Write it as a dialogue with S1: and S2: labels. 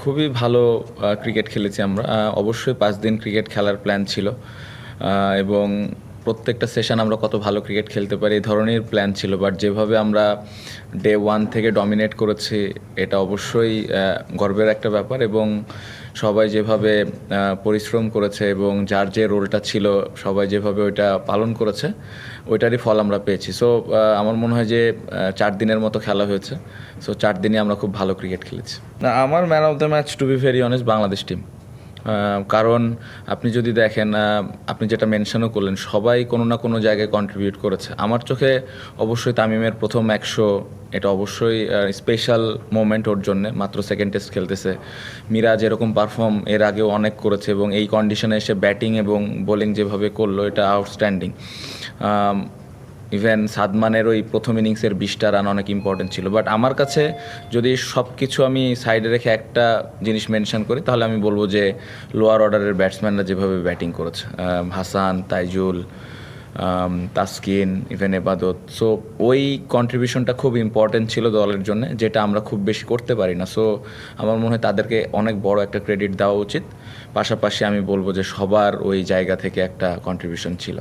S1: খুবই ভালো ক্রিকেট খেলেছি আমরা। অবশ্যই ৫ দিন ক্রিকেট খেলার প্ল্যান ছিল এবং প্রত্যেকটা সেশন আমরা কত ভালো ক্রিকেট খেলতে পারি এই ধরনের প্ল্যান ছিল। বাট যেভাবে আমরা ডে 1 থেকে ডমিনেট করেছি এটা অবশ্যই গর্বের একটা ব্যাপার এবং সবাই যেভাবে পরিশ্রম করেছে এবং যার যে রোলটা ছিল সবাই যেভাবে ওইটা পালন করেছে ওইটারই ফল আমরা পেয়েছি। সো আমার মনে হয় যে ৪ দিনের মতো খেলা হয়েছে। সো ৪ দিনে আমরা খুব ভালো ক্রিকেট খেলেছি। না, আমার man of the match to be very honest Bangladesh team. কারণ আপনি যদি দেখেন, আপনি যেটা মেনশনও করলেন, সবাই কোনো না কোনো জায়গায় কন্ট্রিবিউট করেছে। আমার চোখে অবশ্যই তামিমের প্রথম ১০০ এটা অবশ্যই স্পেশাল মোমেন্ট ওর জন্যে। মাত্র সেকেন্ড টেস্ট খেলতেছে। মিরাজ এরকম পারফর্ম এর আগেও অনেক করেছে এবং এই কন্ডিশনে এসে ব্যাটিং এবং বোলিং যেভাবে করলো এটা আউটস্ট্যান্ডিং। ইভেন সাদমানের ওই প্রথম ইনিংসের ২০টা রান অনেক ইম্পর্টেন্ট ছিল। বাট আমার কাছে যদি সব কিছু আমি সাইডে রেখে একটা জিনিস মেনশন করি তাহলে আমি বলবো যে লোয়ার অর্ডারের ব্যাটসম্যানরা যেভাবে ব্যাটিং করেছে, হাসান, তাইজুল, তাসকিন, ইভেন এবাদত। সো ওই কন্ট্রিবিউশনটা খুব ইম্পর্টেন্ট ছিল দলের জন্য, যেটা আমরা খুব বেশি করতে পারি না। সো আমার মনে হয় তাদেরকে অনেক বড় একটা ক্রেডিট দেওয়া উচিত। পাশাপাশি আমি বলবো যে সবার ওই জায়গা থেকে একটা কন্ট্রিবিউশন ছিল।